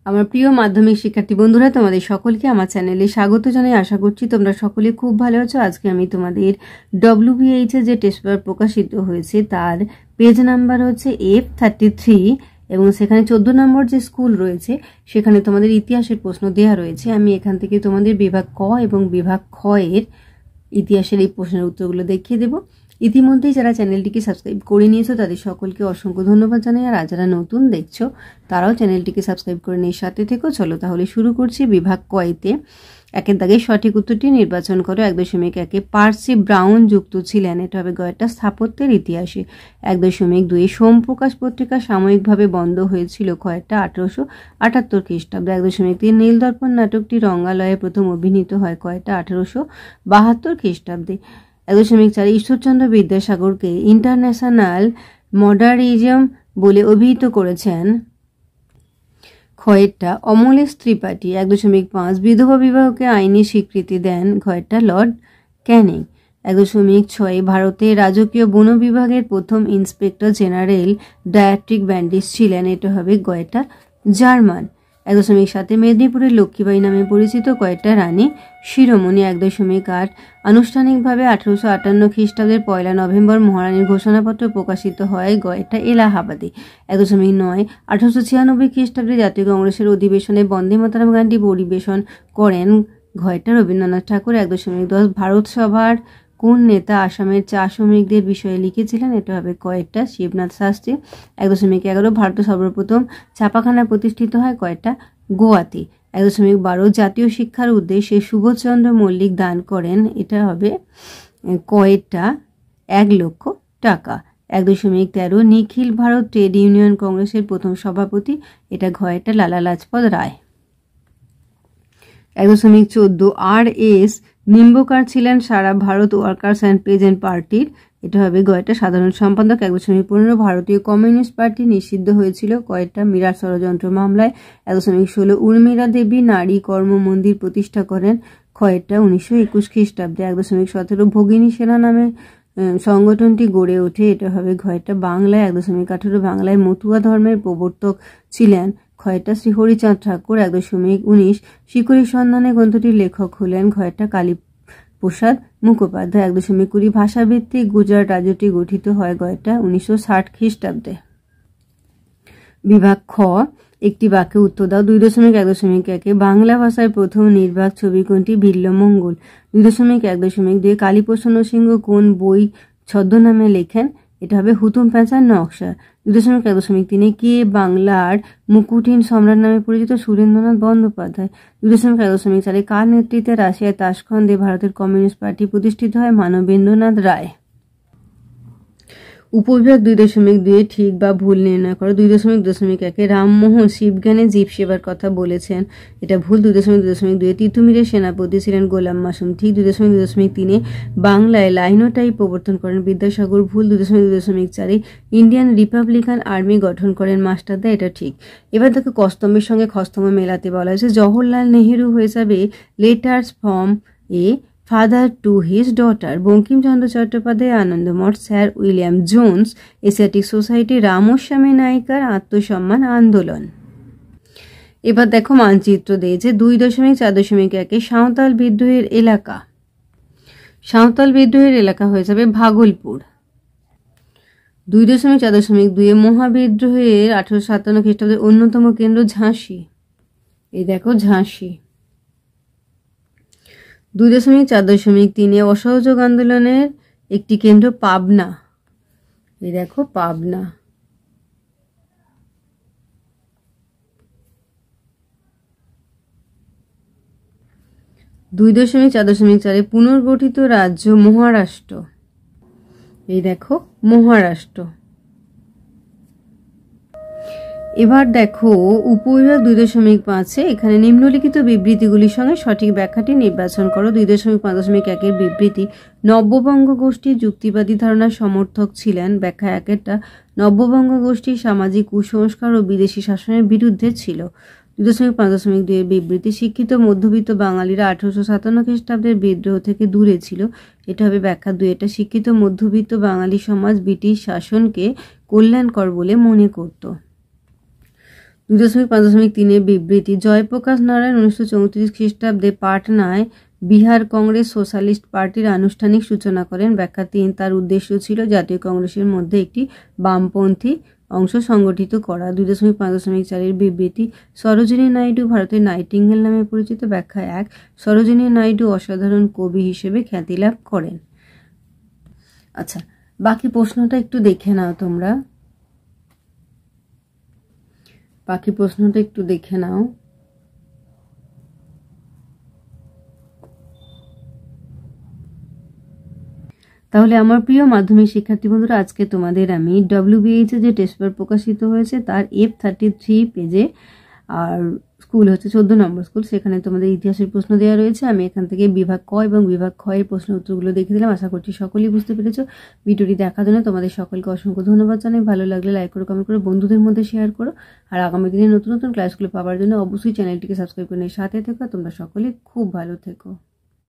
আমার প্রিয় মাধ্যমিক শিক্ষার্থী বন্ধুরা, তোমাদের সকলকে আমার চ্যানেলে স্বাগত জানাই। আশা করছি তোমরা সকলে খুব ভালো আছো। আজকে আমি তোমাদের WBH যে টেস্ট পেপার প্রকাশিত হয়েছে তার পেজ নাম্বার হচ্ছে F33 এবং সেখানে 14 নম্বর যে স্কুল রয়েছে সেখানে তোমাদের ইতিহাসের প্রশ্ন দেওয়া রয়েছে। আমি এখান থেকে তোমাদের বিভাগ ক এবং বিভাগ খ এর ইতিহাসের এই প্রশ্নের উত্তরগুলো দেখিয়ে দেবো। ইতিমধ্যেই যারা চ্যানেলটিকে সাবস্ক্রাইব করে নিয়েছো তাদের সকলকে অসংখ্য ধন্যবাদ জানাই, আর যারা নতুন দেখছো তারাও চ্যানেলটিকে সাবস্ক্রাইব করে নিয়ে সাথে থেকো। চলো তাহলে শুরু করছি। বিভাগ কয়তে একের দাগে সঠিক উত্তরটি নির্বাচন করো। 1.1 পার্সি ব্রাউন যুক্ত ছিলেন, এটা হবে গয়টা স্থাপত্যের ইতিহাসে। 1.2 সোমপ্রকাশ পত্রিকা সাময়িকভাবে বন্ধ হয়েছিল কয়টা 1878 খ্রিস্টাব্দে। 1.3 নীলদর্পণ নাটকটি রঙ্গালয়ে প্রথম অভিনীত হয় কয়টা 1872 খ্রিস্টাব্দে। 1.4 ঈশ্বরচন্দ্র বিদ্যাসাগরকে ইন্টারন্যাশনাল মডার্নিজম বলে অভিহিত করেছেন খয়েরটা অমলেশ ত্রিপাঠী। 1.5 বিধবা বিবাহকে আইনি স্বীকৃতি দেন ঘয়টা লর্ড ক্যানিং। 1.6 ভারতের রাজকীয় বন বিভাগের প্রথম ইন্সপেক্টর জেনারেল ডায়াট্রিক ব্যান্ডিস ছিলেন, এটা হবে গয়টা জার্মান। 1.7 মেদিনীপুরের লক্ষ্মীবাঈ নামে পরিচিত কয়েকটা রানী শিরোমণি। 1.8 আনুষ্ঠানিকভাবে 1858 খ্রিস্টাব্দের 1 নভেম্বর মহারানীর ঘোষণাপত্র প্রকাশিত হয় গয়টা এলাহাবাদে। 1.9 1896 খ্রিস্টাব্দে জাতীয় কংগ্রেসের অধিবেশনে বন্দে মাতরম গানটি পরিবেশন করেন গয়টা রবীন্দ্রনাথ ঠাকুর। 1.10 ভারত সভার কোন নেতা আসামের চা শ্রমিকদের বিষয়ে লিখেছিলেন, এটা হবে কয়েকটা শিবনাথ শাস্ত্রী। 1.11 ভারতে সর্বপ্রথম ছাপাখানা প্রতিষ্ঠিত হয় কয়েকটা গোয়াতে। 1.12 জাতীয় শিক্ষার উদ্দেশ্যে সুবোধচন্দ্র মল্লিক দান করেন, এটা হবে কয়েকটা 1 লক্ষ টাকা। 1.13 নিখিল ভারত ট্রেড ইউনিয়ন কংগ্রেসের প্রথম সভাপতি, এটা ঘয়টা লালা লাজপত রায়। 1.14 RS নিম্বকার ছিলেন সারা ভারত ওয়ার্কার্স অ্যান্ড পেজেন্ট পার্টির, এটা হবে গয়টা সাধারণ সম্পাদক। 1.15 ভারতীয় কমিউনিস্ট পার্টি নিষিদ্ধ হয়েছিল কয়েকটা মিরাট ষড়যন্ত্র মামলায়। 1.16 উর্মিলা দেবী নারী কর্ম মন্দির প্রতিষ্ঠা করেন কয়েকটা 1921 খ্রিস্টাব্দে। 1.17 ভগিনী সেনা নামে সংগঠনটি গড়ে ওঠে, এটা হবে ঘয়টা বাংলায়। 1.18 বাংলায় মতুয়া ধর্মের প্রবর্তক ছিলেন খয়টা শ্রী হরিচাঁদ ঠাকুর। 1.19 শিকড়ির সন্ধানে গ্রন্থটির লেখক হলেন ঘয়টা কালীপ্রসাদ মুখোপাধ্যায়। 1.20 ভাষাভিত্তিক গুজরাট রাজ্যটি গঠিত হয় গয়টা 1960 খ্রিস্টাব্দে। বিভাগ খ একটি বাক্যে উত্তর দাও। 2.1 বাংলা ভাষায় প্রথম নির্বাক ছবি কোনটি, বিল্বমঙ্গল। 2.1 কালীপ্রসন্ন সিংহ কোন বই ছদ্মনামে লেখেন, এটা হবে হুতুম প্যাঁচার নকশা। 2.1 কে বাংলার মুকুটহীন সম্রাট নামে পরিচিত, সুরেন্দ্রনাথ বন্দ্যোপাধ্যায়। 2.1 কার নেতৃত্বে রাশিয়ার তাশখন্দে ভারতের কমিউনিস্ট পার্টি প্রতিষ্ঠিত হয়, মানবেন্দ্রনাথ রায়। উপবিভাগ 2.2 ঠিক বা ভুল নির্ণয় করো। 2.1 রামমোহন শিবজ্ঞানে জীব সেবার কথা বলেছেন, এটা ভুল। 2.2 তিতুমিরের সেনাপতি ছিলেন গোলাম মাসুম, ঠিক। 2.2 বাংলায় লাইনোটাইপ প্রবর্তন করেন বিদ্যাসাগর, ভুল। 2.2 ইন্ডিয়ান রিপাবলিকান আর্মি গঠন করেন মাস্টারদা, এটা ঠিক। এবার দেখো কস্তম্ভের সঙ্গে খস্তম্ভ মেলাতে বলা হয়েছে। জওহরলাল নেহেরু হয়ে যাবে letters from a father to his daughter. Bankimchandra Chattopadhyay Anandamath, sir William Jones Asiatic society, Ramaswamy নায়িকার আত্মসম্মান আন্দোলন। এবার দেখো মানচিত্র দিয়েছে। 2.4 সাঁওতাল বিদ্রোহের এলাকা। সাঁওতাল বিদ্রোহের এলাকা হয়ে যাবে ভাগলপুর। 2.4 মহাবিদ্রোহের 1857 খ্রিস্টাব্দের অন্যতম কেন্দ্র ঝাঁসি, এই দেখো ঝাঁসি। 2.4 অসহযোগ আন্দোলনের একটি কেন্দ্র পাবনা, এই দেখো পাবনা। 2.4 পুনর্গঠিত রাজ্য মহারাষ্ট্র, এই দেখো মহারাষ্ট্র। এবার দেখো উপবিভাগ 2.5 এখানে নিম্নলিখিত বিবৃতিগুলির সঙ্গে সঠিক ব্যাখ্যাটি নির্বাচন করো। 2.5.1 বিবৃতি নব্যবঙ্গ গোষ্ঠী যুক্তিবাদী ধারণার সমর্থক ছিলেন। ব্যাখ্যা 1 নব্যবঙ্গ গোষ্ঠী সামাজিক কুসংস্কার ও বিদেশি শাসনের বিরুদ্ধে ছিল। 2.5.2 বিবৃতি শিক্ষিত মধ্যবিত্ত বাঙালিরা 1857 খ্রিস্টাব্দের বিদ্রোহ থেকে দূরে ছিল, এটা হবে ব্যাখ্যা 2 শিক্ষিত মধ্যবিত্ত বাঙালি সমাজ ব্রিটিশ শাসনকে কল্যাণকর বলে মনে করত। 2.5.3 বিবৃতি। জয়প্রকাশ নারায়ণ 1934 খ্রিস্টাব্দে পাটনায় বিহার কংগ্রেস সোশ্যালিস্ট পার্টির আনুষ্ঠানিক সূচনা করেন। ব্যাখ্যা 3, তার উদ্দেশ্য ছিল জাতীয় কংগ্রেসের মধ্যে একটি বামপন্থী অংশ সংগঠিত করা। 2.5.4 বিবৃতি। সরোজিনী নাইডু ভারতের নাইটিঙ্গেল নামে পরিচিত। ব্যাখ্যা 1, সরোজিনী নাইডু অসাধারণ কবি হিসেবে খ্যাতি লাভ করেন। আচ্ছা, বাকি প্রশ্নটা একটু দেখে নাও তোমরা। বাকি প্রশ্নটা একটু দেখে নাও। তাহলে আমার প্রিয় মাধ্যমিক শিক্ষার্থী বন্ধুরা, আজকে তোমাদের আমি WBH যে টেস্ট পেপার প্রকাশিত হয়েছে তার F33 পেজে, আর স্কুল হচ্ছে 14 নম্বর স্কুল, সেখানে তোমাদের ইতিহাসের প্রশ্ন দেওয়া রয়েছে। আমি এখান থেকে বিভাগ ক এবং বিভাগ খ এর প্রশ্ন উত্তরগুলো দেখে দিলাম। আশা করছি সকলেই বুঝতে পেরেছো। ভিডিওটি দেখার জন্য তোমাদের সকলকে অসংখ্য ধন্যবাদ জানাই। ভালো লাগলে লাইক করো, কমেন্ট করো, বন্ধুদের মধ্যে শেয়ার করো। আর আগামী দিনে নতুন নতুন ক্লাসগুলো পাওয়ার জন্য অবশ্যই চ্যানেলটিকে সাবস্ক্রাইব করে সাথে থেকো। তোমরা সকলে খুব ভালো থেকো।